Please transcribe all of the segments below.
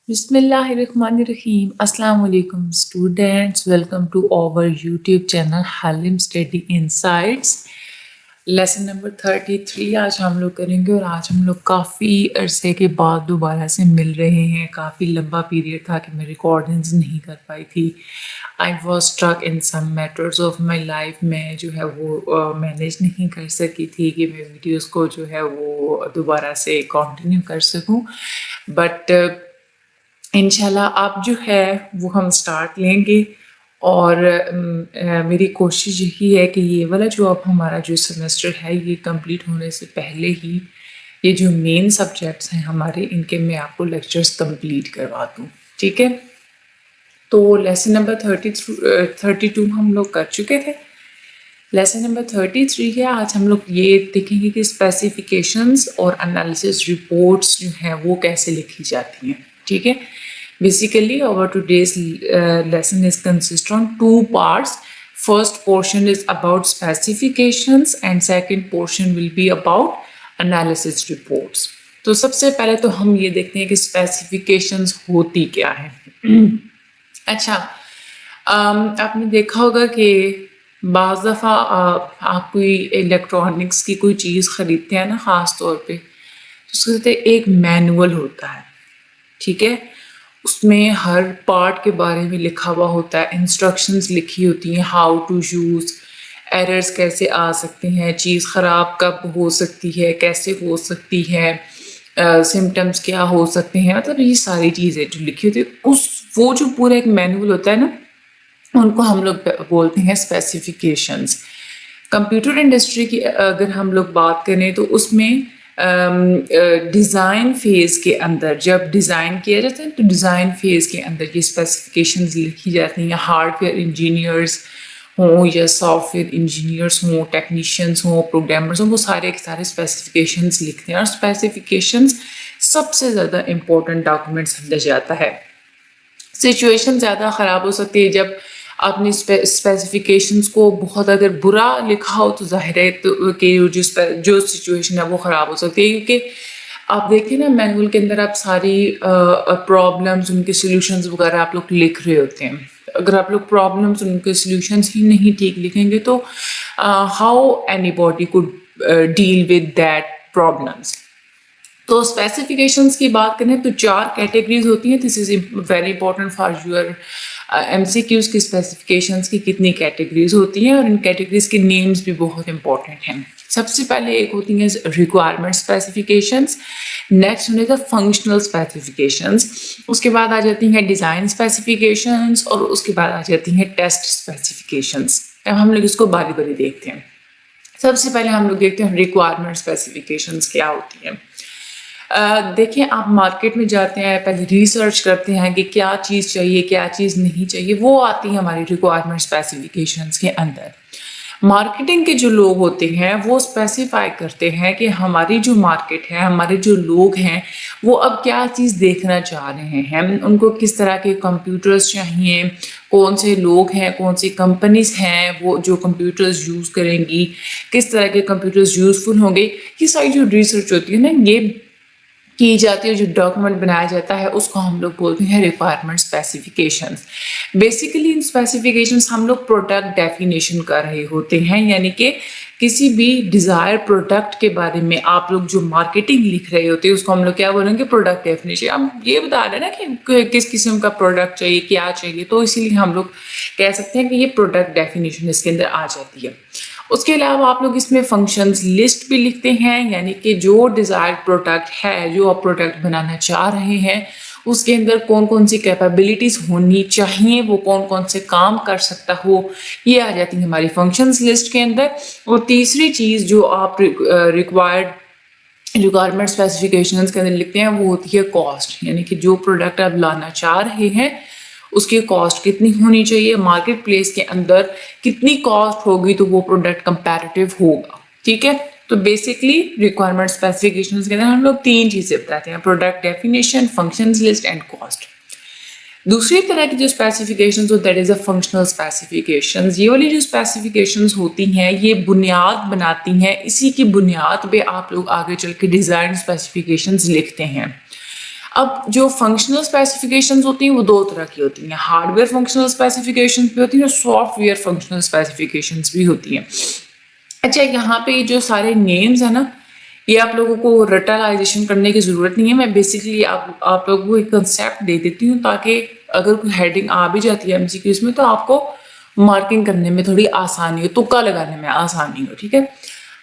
Bismillahirrahmanirrahim. Assalamu alaikum students. Welcome to our YouTube channel Halim Study Insights. Lesson number 33 आज हम लोग करेंगे और आज हम लोग काफ़ी अरसे के बाद दोबारा से मिल रहे हैं। काफ़ी लंबा पीरियड था कि मैं रिकॉर्डिंग्स नहीं कर पाई थी। I was struck in some matters of my life. मैं जो है वो मैनेज नहीं कर सकी थी कि मैं वीडियोस को जो है वो दोबारा से कंटिन्यू कर सकूं, बट इंशाल्लाह अब जो है वो हम स्टार्ट लेंगे और मेरी कोशिश यही है कि ये वाला जो अब हमारा जो सेमेस्टर है ये कंप्लीट होने से पहले ही ये जो मेन सब्जेक्ट्स हैं हमारे इनके मैं आपको लेक्चर्स कंप्लीट करवा दूँ। ठीक है, तो लेसन नंबर 32 हम लोग कर चुके थे। लेसन नंबर 33 है। आज हम लोग ये देखेंगे कि स्पेसिफिकेशंस और एनालिसिस रिपोर्ट्स जो हैं वो कैसे लिखी जाती हैं। ठीक है, basically our today's lesson is consist on two parts. First portion is about specifications and second portion will be about analysis reports. तो सबसे पहले तो हम ये देखते हैं कि स्पेसिफिकेशंस होती क्या है। अच्छा, आपने देखा होगा कि बाज़ दफ़ा आप कोई इलेक्ट्रॉनिक्स की कोई चीज़ ख़रीदते हैं ना, ख़ास तौर पे तो उसके साथ एक मैनुअल होता है। ठीक है, उसमें हर पार्ट के बारे में लिखा हुआ होता है, इंस्ट्रक्शंस लिखी होती हैं, हाउ टू यूज़, एरर्स कैसे आ सकते हैं, चीज़ ख़राब कब हो सकती है, कैसे हो सकती है, सिम्टम्स क्या हो सकते हैं, मतलब ये सारी चीज़ें जो लिखी होती है वो जो पूरा एक मैनुअल होता है ना, उनको हम लोग बोलते हैं स्पेसिफिकेशंस। कंप्यूटर इंडस्ट्री की अगर हम लोग बात करें तो उसमें डिज़ाइन फेज़ के अंदर जब डिज़ाइन किया जाता है तो डिज़ाइन फेज़ के अंदर ये स्पेसिफिकेशंस लिखी जाती हैं। हार्डवेयर इंजीनियर्स हों या सॉफ्टवेयर इंजीनियर्स हों, टेक्नीशियंस हों, प्रोग्रामर्स हों, वो सारे के सारे स्पेसिफिकेशंस लिखते हैं और स्पेसिफिकेशंस सबसे ज़्यादा इम्पोर्टेंट डॉक्यूमेंट समझा जाता है। सिचुएशन ज़्यादा ख़राब हो सकती है जब आपने स्पेसिफिकेशंस को बहुत अगर बुरा लिखा हो तो ज़ाहिर है तो कि जो सिचुएशन है वो ख़राब हो सकती है, क्योंकि आप देखिए ना मैनुअल के अंदर आप सारी प्रॉब्लम्स उनके सॉल्यूशंस वगैरह आप लोग लिख रहे होते हैं। अगर आप लोग प्रॉब्लम्स उनके सॉल्यूशंस ही नहीं ठीक लिखेंगे तो how anybody could deal with that problems. तो स्पेसिफिकेशंस की बात करें तो 4 कैटेगरीज होती हैं। This is very important for your MCQs की स्पेसिफिकेशंस की कितनी कैटेगरीज होती हैं और इन कैटेगरीज के नेम्स भी बहुत इंपॉर्टेंट हैं। सबसे पहले एक होती हैं रिक्वायरमेंट स्पेसिफिकेशंस, नेक्स्ट होने का फंक्शनल स्पेसिफिकेशंस, उसके बाद आ जाती हैं डिज़ाइन स्पेसिफिकेशंस और उसके बाद आ जाती हैं टेस्ट स्पेसिफिकेशंस। अब हम लोग इसको बारी बारी देखते हैं। सबसे पहले हम लोग देखते हैं रिक्वायरमेंट स्पेसिफिकेशंस क्या होती हैं। देखिए, आप मार्केट में जाते हैं, पहले रिसर्च करते हैं कि क्या चीज़ चाहिए क्या चीज़ नहीं चाहिए, वो आती है हमारी रिक्वायरमेंट स्पेसिफिकेशंस के अंदर। मार्केटिंग के जो लोग होते हैं वो स्पेसिफाई करते हैं कि हमारी जो मार्केट है, हमारे जो लोग हैं वो अब क्या चीज़ देखना चाह रहे हैं, उनको किस तरह के कंप्यूटर्स चाहिए, कौन से लोग हैं, कौन सी कंपनीज हैं वो जो कंप्यूटर्स यूज़ करेंगी, किस तरह के कंप्यूटर्स यूज़फुल होंगे। ये सारी जो रिसर्च होती है ना ये की जाती है, जो डॉक्यूमेंट बनाया जाता है उसको हम लोग बोलते हैं रिक्वायरमेंट स्पेसिफिकेशंस। बेसिकली इन स्पेसिफिकेशंस हम लोग प्रोडक्ट डेफिनेशन कर रहे होते हैं, यानी कि किसी भी डिज़ायर प्रोडक्ट के बारे में आप लोग जो मार्केटिंग लिख रहे होते हैं उसको हम लोग क्या बोलेंगे, प्रोडक्ट डेफिनेशन। हम ये बता रहे हैं ना कि किस किस्म का प्रोडक्ट चाहिए, क्या चाहिए, तो इसीलिए हम लोग कह सकते हैं कि ये प्रोडक्ट डेफिनेशन इसके अंदर आ जाती है। उसके अलावा आप लोग इसमें फंक्शंस लिस्ट भी लिखते हैं, यानी कि जो डिज़ायर्ड प्रोडक्ट है, जो आप प्रोडक्ट बनाना चाह रहे हैं उसके अंदर कौन कौन सी कैपेबिलिटीज़ होनी चाहिए, वो कौन कौन से काम कर सकता हो, ये आ जाती है हमारी फंक्शंस लिस्ट के अंदर। और तीसरी चीज़ जो आप रिक्वायरमेंट स्पेसिफिकेशंस के अंदर लिखते हैं वो होती है कॉस्ट, यानी कि जो प्रोडक्ट आप लाना चाह रहे हैं उसकी कॉस्ट कितनी होनी चाहिए, मार्केट प्लेस के अंदर कितनी कॉस्ट होगी तो वो प्रोडक्ट कंपैरेटिव होगा। ठीक है, तो बेसिकली रिक्वायरमेंट स्पेसिफिकेशंस के अंदर हम लोग 3 चीज़ें बताते हैं, product definition, functions list and cost. दूसरी तरह की जो स्पेसिफिकेशंस हो that is a functional specifications. ये वाली जो स्पेसिफिकेशंस होती हैं ये बुनियाद बनाती हैं, इसी की बुनियाद पे आप लोग आगे चल के डिज़ाइन स्पेसिफिकेशंस लिखते हैं। अब जो फंक्शनल स्पेसिफिकेशंस होती हैं वो दो तरह की होती हैं, हार्डवेयर फंक्शनल स्पेसिफिकेशंस भी होती हैं और सॉफ्टवेयर फंक्शनल स्पेसिफिकेशंस भी होती हैं। अच्छा, यहाँ पे जो सारे नेम्स है ना, ये आप लोगों को रटलाइजेशन करने की ज़रूरत नहीं है। मैं बेसिकली आप लोगों को एक कंसेप्ट दे देती हूँ ताकि अगर कोई हेडिंग आ भी जाती है एमसीक्यूज में तो आपको मार्किंग करने में थोड़ी आसानी हो, तुक्का लगाने में आसानी हो। ठीक है,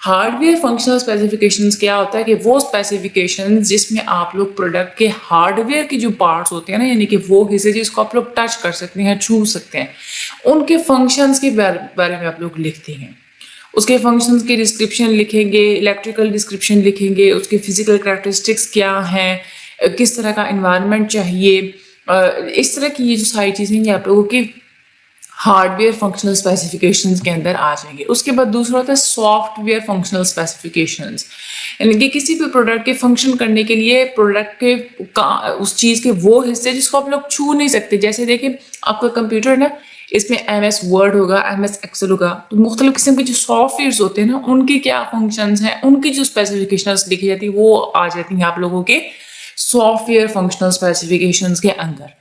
हार्डवेयर फंक्शनल स्पेसिफिकेशंस क्या होता है कि वो स्पेसिफिकेशंस जिसमें आप लोग प्रोडक्ट के हार्डवेयर के जो पार्ट्स होते हैं ना, यानी कि वो हिस्से जिसको आप लोग टच कर सकते हैं, छू सकते हैं, उनके फंक्शंस के बारे में आप लोग लिखते हैं। उसके फंक्शंस की डिस्क्रिप्शन लिखेंगे, इलेक्ट्रिकल डिस्क्रिप्शन लिखेंगे, उसके फिजिकल कैरेक्टरिस्टिक्स क्या हैं, किस तरह का एनवायरनमेंट चाहिए, इस तरह की ये जो सारी चीज़ें ये आप लोगों की हार्डवेयर फंक्शनल स्पेसिफिकेशंस के अंदर आ जाएंगे। उसके बाद दूसरा होता है सॉफ्टवेयर फंक्शनल स्पेसिफिकेशंस, यानी कि किसी भी प्रोडक्ट के फंक्शन करने के लिए प्रोडक्ट के उस चीज़ के वो हिस्से जिसको आप लोग छू नहीं सकते। जैसे देखिए आपका कंप्यूटर है ना, इसमें MS वर्ड होगा, MS एक्सेल होगा, तो मुख्तलिफ किस्म के जो सॉफ्टवेयर होते हैं ना, उनके क्या फंक्शंस हैं, उनकी जो स्पेसिफिकेशंस लिखी जाती है वो आ जाती हैं आप लोगों के सॉफ्टवेयर फंक्शनल स्पेसिफिकेशंस के अंदर।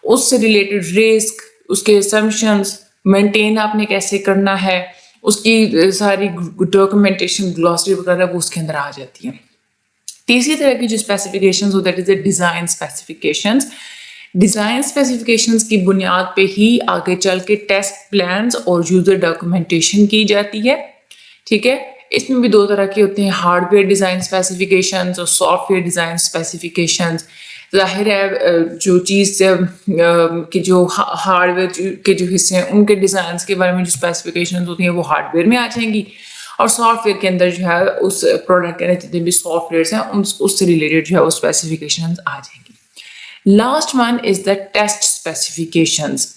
उससे रिलेटेड रिस्क, उसके असम्पशंस, मेंटेन आपने कैसे करना है, उसकी सारी डॉक्यूमेंटेशन, ग्लॉसरी वगैरह वो उसके अंदर आ जाती है। तीसरी तरह की जो स्पेसिफिकेशंस होता है that is the design specifications. Design specifications की बुनियाद पे ही आगे चल के टेस्ट प्लान्स और यूज़र डॉक्यूमेंटेशन की जाती है। ठीक है, इसमें भी दो तरह के होते हैं, हार्डवेयर डिज़ाइन स्पेसिफिकेशंस और सॉफ्टवेयर डिज़ाइन स्पेसिफिकेशंस। ज़ाहिर है जो चीज़ के जो हार्डवेयर के जो हिस्से हैं उनके डिज़ाइन के बारे में जो स्पेसिफिकेशंस होती हैं वो हार्डवेयर में आ जाएंगी, और सॉफ्टवेयर के अंदर जो है उस प्रोडक्ट के अंदर जितने भी सॉफ्टवेयर हैं उससे रिलेटेड जो है वो स्पेसिफिकेशंस आ जाएंगी। Last one is the test specifications.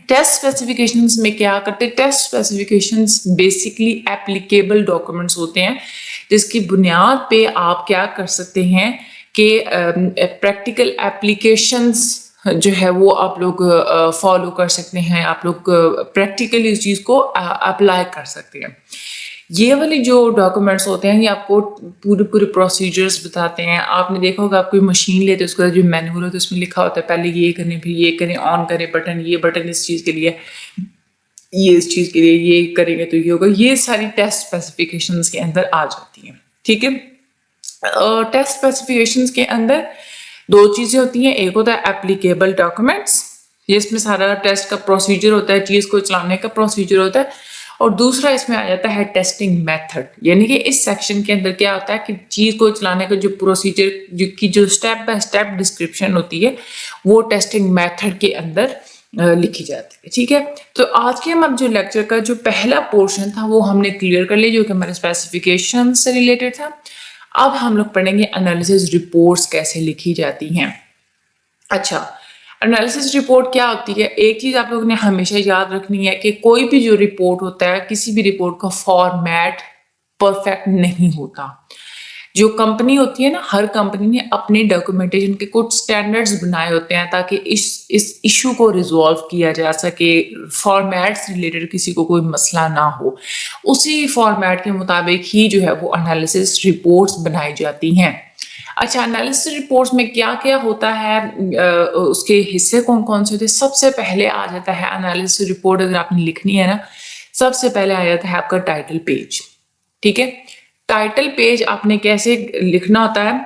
Test specifications में क्या करते हैं, test specifications basically applicable documents होते हैं जिसकी बुनियाद पे आप क्या कर सकते हैं कि प्रैक्टिकल एप्लीकेशंस जो है वो आप लोग फॉलो कर सकते हैं, आप लोग प्रैक्टिकली इस चीज़ को अप्लाई कर सकते हैं। ये वाले जो डॉक्यूमेंट्स होते हैं ये आपको पूरे पूरे प्रोसीजर्स बताते हैं। आपने देखा होगा आप कोई मशीन लेते हैं, उसका जो मैनुअल होता है उसमें लिखा होता है पहले ये करें, फिर ये करें, ऑन करें बटन, ये बटन इस चीज़ के लिए, ये इस चीज़ के लिए, ये करेंगे तो ये होगा। ये सारी टेस्ट स्पेसिफिकेशंस के अंदर आ जाती हैं। ठीक है, टेस्ट स्पेसिफिकेशंस के अंदर दो चीज़ें होती हैं, एक होता है एप्लीकेबल डॉक्यूमेंट्स जिसमें सारा टेस्ट का प्रोसीजर होता है, चीज़ को चलाने का प्रोसीजर होता है, और दूसरा इसमें आ जाता है टेस्टिंग मेथड। यानी कि इस सेक्शन के अंदर क्या होता है कि चीज़ को चलाने का जो प्रोसीजर की जो स्टेप बाय स्टेप डिस्क्रिप्शन होती है वो टेस्टिंग मेथड के अंदर लिखी जाती है। ठीक है, तो आज के हम जो लेक्चर का जो पहला पोर्शन था वो हमने क्लियर कर लिया जो कि हमारे स्पेसिफिकेशन से रिलेटेड था। अब हम लोग पढ़ेंगे एनालिसिस रिपोर्ट्स कैसे लिखी जाती हैं। अच्छा, एनालिसिस रिपोर्ट क्या होती है, एक चीज़ आप लोगों ने हमेशा याद रखनी है कि कोई भी जो रिपोर्ट होता है, किसी भी रिपोर्ट का फॉर्मेट परफेक्ट नहीं होता। जो कंपनी होती है ना, हर कंपनी ने अपने डॉक्यूमेंटेशन के कुछ स्टैंडर्ड्स बनाए होते हैं ताकि इस इशू को रिजॉल्व किया जा सके, फॉर्मेट से रिलेटेड किसी को कोई मसला ना हो। उसी फॉर्मेट के मुताबिक ही जो है वो एनालिसिस रिपोर्ट्स बनाई जाती हैं। अच्छा, एनालिसिस रिपोर्ट्स में क्या क्या होता है, उसके हिस्से कौन कौन से होते हैं। सबसे पहले आ जाता है एनालिसिस रिपोर्ट अगर आपने लिखनी है ना, सबसे पहले आ जाता है आपका टाइटल पेज। ठीक है, टाइटल पेज आपने कैसे लिखना होता है,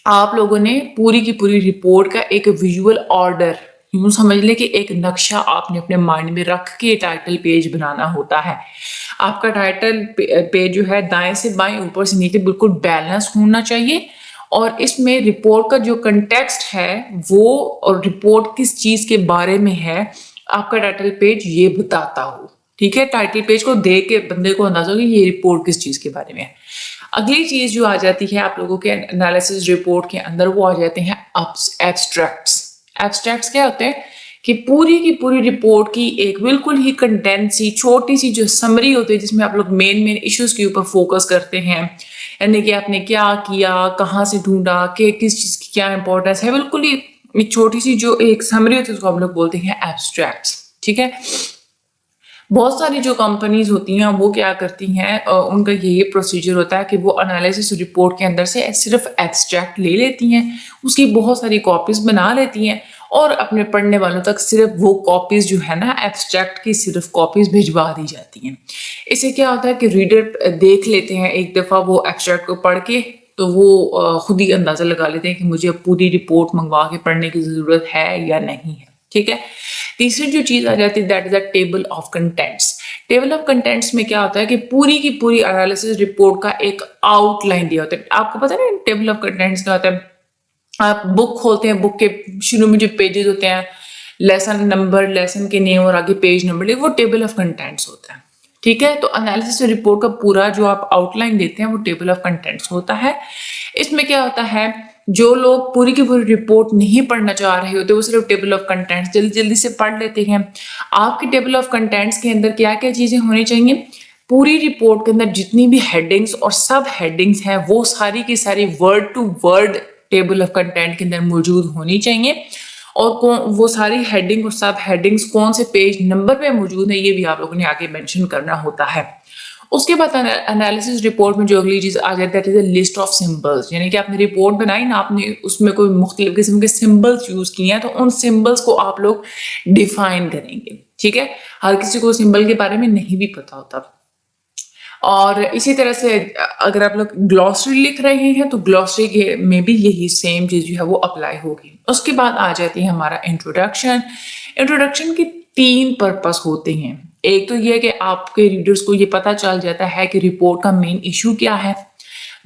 आप लोगों ने पूरी की पूरी रिपोर्ट का एक विजुअल ऑर्डर, यूं समझ लें कि एक नक्शा आपने अपने माइंड में रख के टाइटल पेज बनाना होता है। आपका टाइटल पेज जो है दाएं से बाएं, ऊपर से नीचे बिल्कुल बैलेंस होना चाहिए, और इसमें रिपोर्ट का जो कंटेक्स्ट है वो, और रिपोर्ट किस चीज के बारे में है, आपका टाइटल पेज ये बताता हो। ठीक है, टाइटल पेज को देख के बंदे को अंदाजा हो कि ये रिपोर्ट किस चीज के बारे में है। अगली चीज जो आ जाती है आप लोगों के एनालिसिस रिपोर्ट के अंदर, वो आ जाते हैं एब्स्ट्रैक्ट्स। एब्स्ट्रैक्ट्स क्या होते हैं कि पूरी की पूरी रिपोर्ट की एक बिल्कुल ही कंडेंस सी छोटी सी जो समरी होती है जिसमें आप लोग मेन मेन इश्यूज के ऊपर फोकस करते हैं, यानी कि आपने क्या किया, कहाँ से ढूंढा, कि किस चीज की क्या इंपॉर्टेंस है, बिल्कुल ही छोटी सी जो एक समरी होती है उसको आप लोग बोलते हैं एब्स्ट्रैक्ट्स। ठीक है, बहुत सारी जो कंपनीज होती हैं वो क्या करती हैं, उनका यही प्रोसीजर होता है कि वो एनालिसिस रिपोर्ट के अंदर से सिर्फ एक्सट्रैक्ट ले लेती हैं, उसकी बहुत सारी कॉपीज बना लेती हैं और अपने पढ़ने वालों तक सिर्फ वो कॉपीज जो है ना एब्स्ट्रैक्ट की सिर्फ कॉपीज भिजवा दी जाती हैं। इससे क्या होता है कि रीडर देख लेते हैं एक दफ़ा वो एब्स्ट्रैक्ट को पढ़ के, तो वो खुद ही अंदाज़ा लगा लेते हैं कि मुझे अब पूरी रिपोर्ट मंगवा के पढ़ने की ज़रूरत है या नहीं है। ठीक है, तीसरी जो चीज़ आ जाती है that is the table of contents. Table of contents में क्या होता है कि पूरी की पूरी एनालिसिस रिपोर्ट का एक आउटलाइन दिया होता है। आपको पता है ना टेबल ऑफ कंटेंट्स क्या होता है? आप बुक खोलते हैं, बुक के शुरू में जो पेजेस होते हैं, लेसन नंबर, लेसन के नेम और आगे पेज नंबर, वो टेबल ऑफ कंटेंट्स होता है। ठीक है, तो एनालिसिस रिपोर्ट का पूरा जो आप आउटलाइन देते हैं वो टेबल ऑफ कंटेंट्स होता है। इसमें क्या होता है, जो लोग पूरी की पूरी रिपोर्ट नहीं पढ़ना चाह रहे होते वो सिर्फ टेबल ऑफ कंटेंट्स जल्दी जल्दी से पढ़ लेते हैं। आपकी टेबल ऑफ कंटेंट्स के अंदर क्या क्या चीजें होनी चाहिए, पूरी रिपोर्ट के अंदर जितनी भी हेडिंग्स और सब हेडिंग्स हैं वो सारी की सारी word to word table of content के अंदर मौजूद होनी चाहिए। और वो सारी हेडिंग और सब हेडिंग्स कौन से पेज नंबर पे मौजूद है ये भी आप लोगों ने आगे मेंशन करना होता है। उसके बाद एनालिसिस रिपोर्ट में जो अगली चीज आ जाती है that is list of symbols, यानी कि आपने रिपोर्ट बनाई ना, आपने उसमें कोई मुख्तलिफ किस्म के सिंबल्स यूज किए हैं तो उन सिंबल्स को आप लोग डिफाइन करेंगे। ठीक है, हर किसी को सिंबल के बारे में नहीं भी पता होता। और इसी तरह से अगर आप लोग ग्लॉसरी लिख रहे हैं तो ग्लॉसरी के में भी यही सेम चीज जो है वो अप्लाई होगी। उसके बाद आ जाती है हमारा इंट्रोडक्शन। इंट्रोडक्शन के 3 पर्पस होते हैं। एक तो ये कि आपके रीडर्स को ये पता चल जाता है कि रिपोर्ट का मेन इशू क्या है।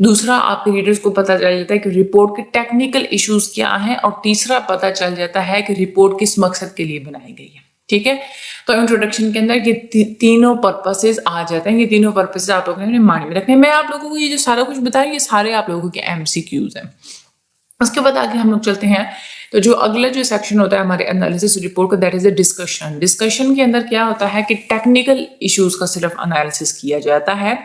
दूसरा, आपके रीडर्स को पता चल जाता है कि रिपोर्ट के टेक्निकल इश्यूज क्या हैं। और तीसरा, पता चल जाता है कि रिपोर्ट किस मकसद के लिए बनाई गई है। ठीक है, तो इंट्रोडक्शन के अंदर ये तीनों पर्पसेस आ जाते हैं। ये तीनों पर्पसेस आप लोगों ने माइंड में रखने। मैं आप लोगों को ये जो सारा कुछ बताया ये सारे आप लोगों के MCQs हैं। उसके बाद आगे हम लोग चलते हैं, तो जो अगला जो सेक्शन होता है हमारे एनालिसिस रिपोर्ट का that is a discussion. Discussion के अंदर क्या होता है कि टेक्निकल इश्यूज का सिर्फ एनालिसिस किया जाता है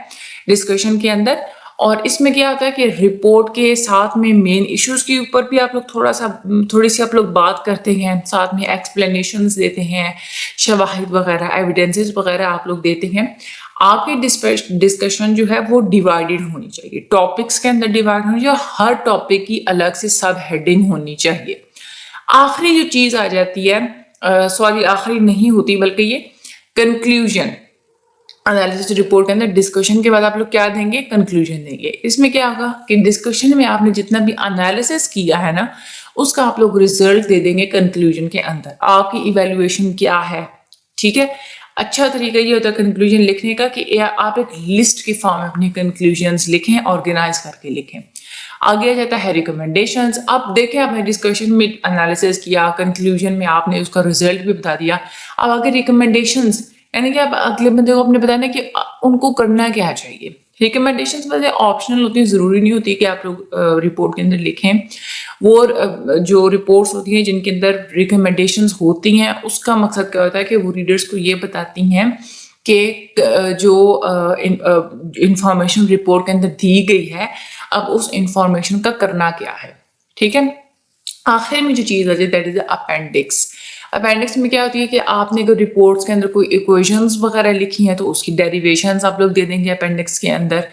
डिस्कशन के अंदर। और इसमें क्या होता है कि रिपोर्ट के साथ में मेन इश्यूज के ऊपर भी आप लोग थोड़ी सी आप लोग बात करते हैं, साथ में एक्सप्लेनेशंस देते हैं, शवाहिद वगैरह एविडेंसेस वगैरह आप लोग देते हैं। आपकी डिस्कशन जो है वो डिवाइडेड होनी चाहिए, टॉपिक्स के अंदर डिवाइड होनी चाहिए, हर टॉपिक की अलग से सब हेडिंग होनी चाहिए। आखिरी जो चीज आ जाती है, सॉरी आखिरी नहीं होती बल्कि ये कंक्लूजन। एनालिसिस रिपोर्ट के अंदर डिस्कशन के बाद आप लोग क्या देंगे, कंक्लूजन देंगे। इसमें क्या होगा कि डिस्कशन में आपने जितना भी एनालिसिस किया है ना उसका आप लोग रिजल्ट दे देंगे कंक्लूजन के अंदर, आपकी इवेल्युएशन क्या है। ठीक है, अच्छा तरीका ये होता है कंक्लूजन लिखने का कि आप एक लिस्ट की फॉर्म में अपनी कंक्लूजन्स लिखें, ऑर्गेनाइज करके लिखें। आगे आ जाता है रिकमेंडेशंस। अब देखें आपने डिस्कशन में एनालिसिस किया, कंक्लूजन में आपने उसका रिजल्ट भी बता दिया। अब आगे रिकमेंडेशंस, यानी कि आप अगले बंदे को अपने बताना कि उनको करना क्या चाहिए। रिकमेंडेशंस वैसे ऑप्शनल होती है, ज़रूरी नहीं होती कि आप लोग रिपोर्ट के अंदर लिखें। वो जो रिपोर्ट्स होती हैं जिनके अंदर रिकमेंडेशंस होती हैं उसका मकसद क्या होता है कि वो रीडर्स को ये बताती हैं कि जो इंफॉर्मेशन रिपोर्ट के अंदर दी गई है अब उस इंफॉर्मेशन का करना क्या है। ठीक है, आखिर में जो चीज़ आ जाए दैट इज अपेंडिक्स। अपेंडिक्स में क्या होती है कि आपने अगर रिपोर्ट्स के अंदर कोई इक्वेशंस वगैरह लिखी हैं तो उसकी डेरिवेशंस आप लोग दे देंगे अपेंडिक्स के अंदर।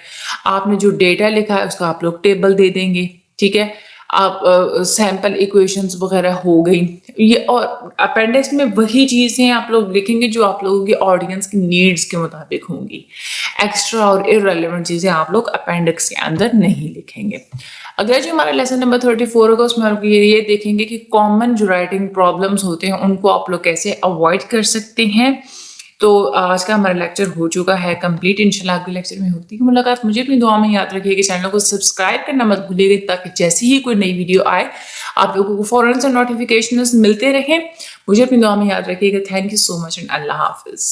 आपने जो डेटा लिखा है उसका आप लोग टेबल दे देंगे। ठीक है, आप सैम्पल इक्वेशंस वगैरह हो गई ये, और अपेंडिक्स में वही चीज़ें आप लोग लिखेंगे जो आप लोगों की ऑडियंस की नीड्स के मुताबिक होंगी। एक्स्ट्रा और इररेलेवेंट चीज़ें आप लोग अपेंडिक्स के अंदर नहीं लिखेंगे। अगला जो हमारा लेसन नंबर 34 होगा उसमें आप ये देखेंगे कि कॉमन जो राइटिंग प्रॉब्लम्स होते हैं उनको आप लोग कैसे अवॉइड कर सकते हैं। तो आज का हमारा लेक्चर हो चुका है कंप्लीट। इंशाल्लाह अगले लेक्चर में होती है मुलाकात। मुझे अपनी दुआ में याद रखिएगा, चैनल को सब्सक्राइब करना मत भूलिएगा ताकि जैसे ही कोई नई वीडियो आए आप लोगों को फौरन से नोटिफिकेशन मिलते रहें। मुझे अपनी दुआ में याद रखिएगा। Thank you so much and अल्लाह हाफिज़।